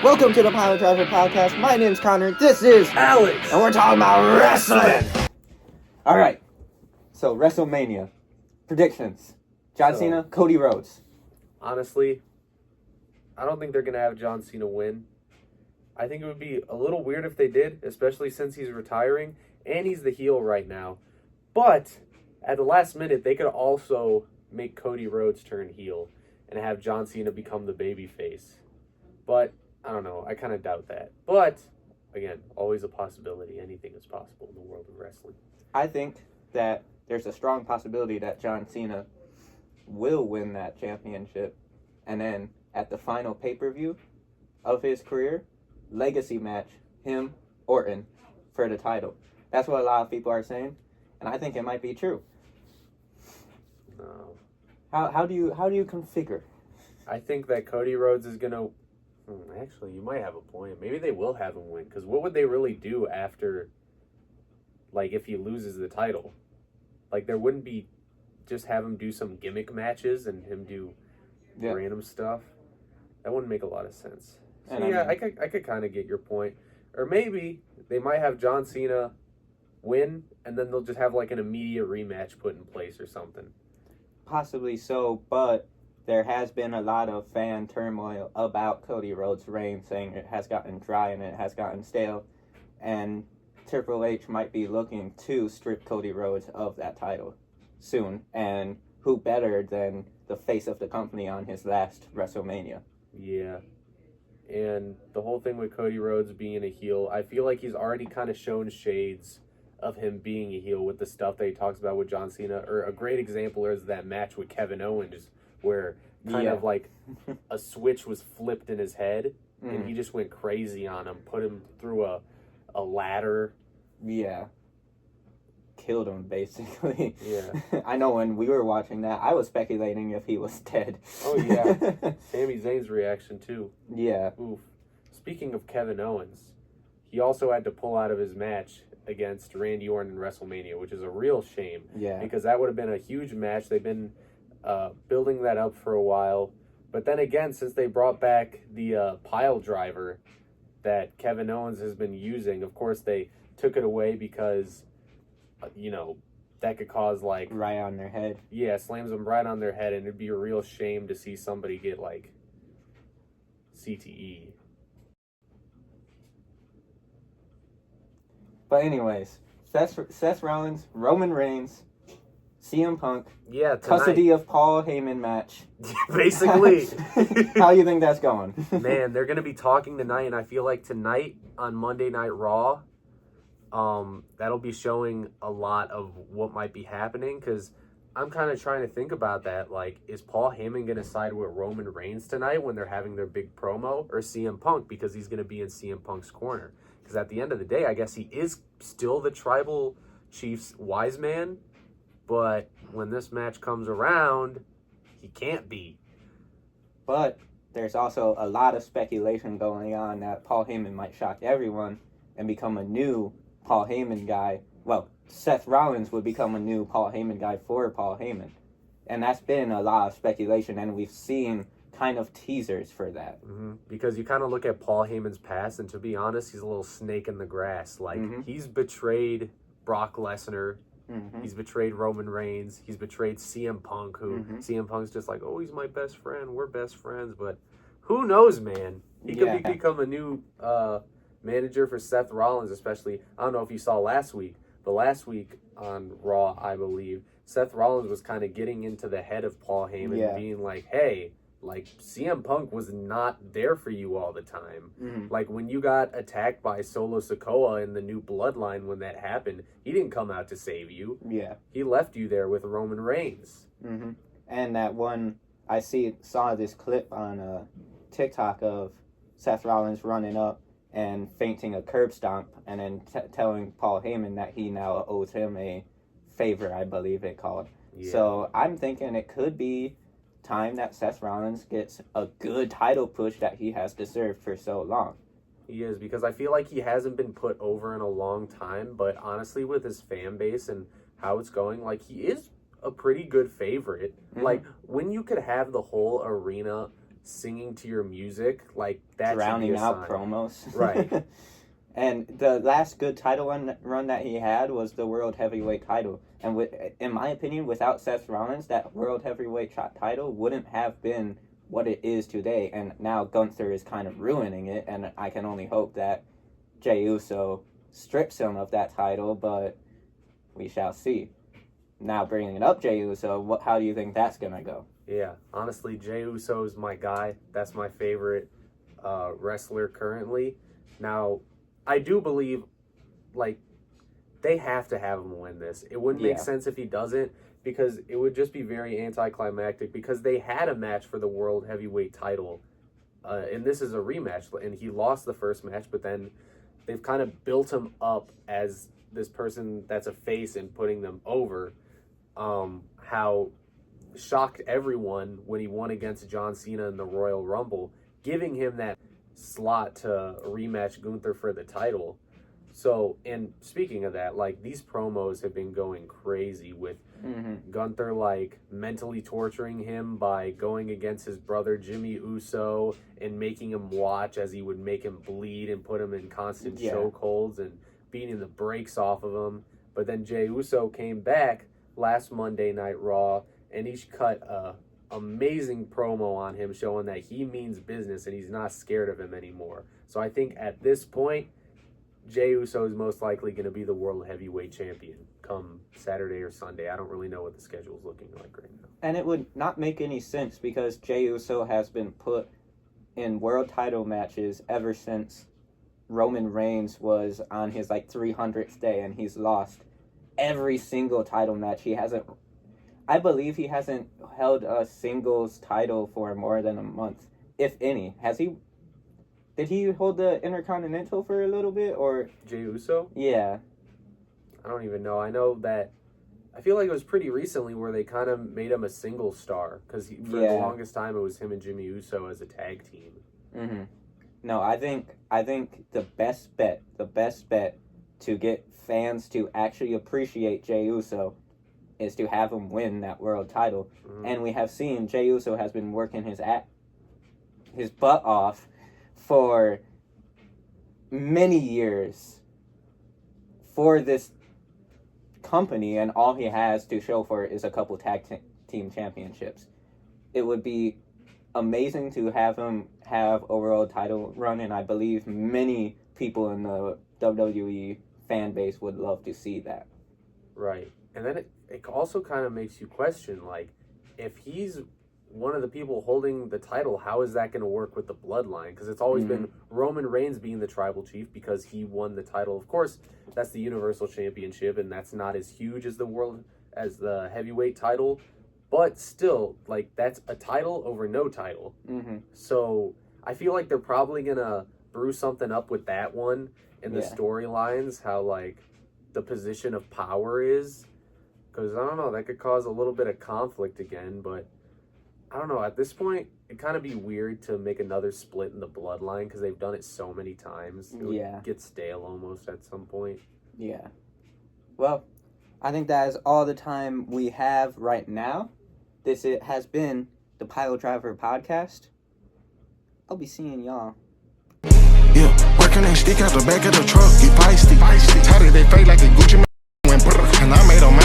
Welcome to the Piledriver Podcast. My name's Connor. This is Alex. And we're talking about wrestling. All right. So, Wrestlemania. Predictions. John Cena, Cody Rhodes. Honestly, I don't think they're going to have John Cena win. I think it would be a little weird if they did, especially since he's retiring and he's the heel right now. But at the last minute, they could also make Cody Rhodes turn heel and have John Cena become the babyface. But I don't know. I kind of doubt that. But again, always a possibility. Anything is possible in the world of wrestling. I think that there's a strong possibility that John Cena will win that championship. And then at the final pay-per-view of his career, legacy match, him, Orton, for the title. That's what a lot of people are saying. And I think it might be true. No. How do you configure? I think that Cody Rhodes is going to... Actually, you might have a point. Maybe they will have him win. Because what would they really do after, like, if he loses the title? Like, there wouldn't be just have him do some gimmick matches and him do random stuff. That wouldn't make a lot of sense. So, I could kind of get your point. Or maybe they might have John Cena win, and then they'll just have, like, an immediate rematch put in place or something. Possibly so, but there has been a lot of fan turmoil about Cody Rhodes' reign, saying it has gotten dry and it has gotten stale, and Triple H might be looking to strip Cody Rhodes of that title soon, and who better than the face of the company on his last WrestleMania? Yeah. And the whole thing with Cody Rhodes being a heel, I feel like he's already kind of shown shades of him being a heel with the stuff that he talks about with John Cena. Or a great example is that match with Kevin Owens, where kind of like a switch was flipped in his head, and he just went crazy on him, put him through a ladder. Yeah. Killed him, basically. Yeah. I know when we were watching that, I was speculating if he was dead. Oh, yeah. Sami Zayn's reaction, too. Yeah. Oof. Speaking of Kevin Owens, he also had to pull out of his match against Randy Orton in WrestleMania, which is a real shame. Yeah. Because that would have been a huge match. They've been building that up for a while. But then again, since they brought back the Piledriver that Kevin Owens has been using, of course they took it away because, that could cause, like... Right on their head. Yeah, slams them right on their head, and it'd be a real shame to see somebody get, like, CTE. But anyways, Seth Rollins, Roman Reigns, CM Punk, custody of Paul Heyman match. Basically. How do you think that's going? Man, they're going to be talking tonight, and I feel like tonight on Monday Night Raw, that'll be showing a lot of what might be happening, because I'm kind of trying to think about that. Like, is Paul Heyman going to side with Roman Reigns tonight when they're having their big promo, or CM Punk, because he's going to be in CM Punk's corner? Because at the end of the day, I guess he is still the Tribal Chief's wise man, but when this match comes around, he can't be. But there's also a lot of speculation going on that Paul Heyman might shock everyone and become a new Paul Heyman guy. Well, Seth Rollins would become a new Paul Heyman guy for Paul Heyman. And that's been a lot of speculation, and we've seen kind of teasers for that. Mm-hmm. Because you kind of look at Paul Heyman's past, and to be honest, he's a little snake in the grass. Like, he's betrayed Brock Lesnar. He's betrayed Roman Reigns. He's betrayed CM Punk, who CM Punk's just like, oh, he's my best friend. We're best friends. But who knows, man? He could become a new manager for Seth Rollins, especially. I don't know if you saw last week, but last week on Raw, I believe, Seth Rollins was kind of getting into the head of Paul Heyman, being like, hey, like, CM Punk was not there for you all the time. Like, when you got attacked by Solo Sikoa in the new Bloodline, when that happened, he didn't come out to save you. Yeah. He left you there with Roman Reigns. And that one, I saw this clip on TikTok of Seth Rollins running up and feinting a curb stomp, and then telling Paul Heyman that he now owes him a favor, I believe it called. Yeah. So I'm thinking it could be time that Seth Rollins gets a good title push that he has deserved for so long. He is, because I feel like he hasn't been put over in a long time, but honestly, with his fan base and how it's going, like, he is a pretty good favorite. Like, when you could have the whole arena singing to your music, like that drowning should be a out sign. promos. Right. And the last good title run that he had was the World Heavyweight title. And in my opinion, without Seth Rollins, that World Heavyweight title wouldn't have been what it is today. And now Gunther is kind of ruining it, and I can only hope that Jey Uso strips him of that title, but we shall see. Now bringing up Jey Uso, how do you think that's going to go? Yeah, honestly, Jey Uso is my guy. That's my favorite wrestler currently. Now, I do believe, like, they have to have him win this. It wouldn't make sense if he doesn't, because it would just be very anticlimactic, because they had a match for the World Heavyweight title, and this is a rematch, and he lost the first match, but then they've kind of built him up as this person that's a face and putting them over. How shocked everyone when he won against John Cena in the Royal Rumble, giving him that slot to rematch Gunther for the title. So, and speaking of that, like, these promos have been going crazy with Gunther, like, mentally torturing him by going against his brother Jimmy Uso and making him watch as he would make him bleed and put him in constant chokeholds and beating the brakes off of him. But then Jey Uso came back last Monday Night Raw, and he cut a amazing promo on him, showing that he means business and he's not scared of him anymore. So I think at this point, Jey Uso is most likely going to be the World Heavyweight Champion come Saturday or Sunday. I don't really know what the schedule is looking like right now. And it would not make any sense, because Jey Uso has been put in world title matches ever since Roman Reigns was on his 300th day, and he's lost every single title match. I believe he hasn't held a singles title for more than a month, if any. Has he? Did he hold the Intercontinental for a little bit, or? Jey Uso? Yeah. I don't even know. I know that, I feel like it was pretty recently where they kind of made him a single star, because for the longest time it was him and Jimmy Uso as a tag team. Mm-hmm. No, I think the best bet to get fans to actually appreciate Jey Uso is to have him win that world title. Mm-hmm. And we have seen Jey Uso has been working his butt off for many years for this company, and all he has to show for it is a couple tag team championships. It would be amazing to have him have a world title run, and I believe many people in the WWE fan base would love to see that. Right. And then it also kind of makes you question, like, if he's one of the people holding the title, how is that going to work with the bloodline? Because it's always been Roman Reigns being the tribal chief because he won the title. Of course, that's the Universal Championship, and that's not as huge as the heavyweight title. But still, like, that's a title over no title. Mm-hmm. So I feel like they're probably going to brew something up with that one in the storylines, how, like, the position of power is. Because, I don't know, that could cause a little bit of conflict again, but I don't know. At this point, it'd kind of be weird to make another split in the bloodline because they've done it so many times. It would get stale almost at some point. Yeah. Well, I think that is all the time we have right now. This has been the Piledriver Podcast. I'll be seeing y'all. Yeah, working and stick out the back of the truck. Get feisty. How did they fake like a Gucci man? And I made 'em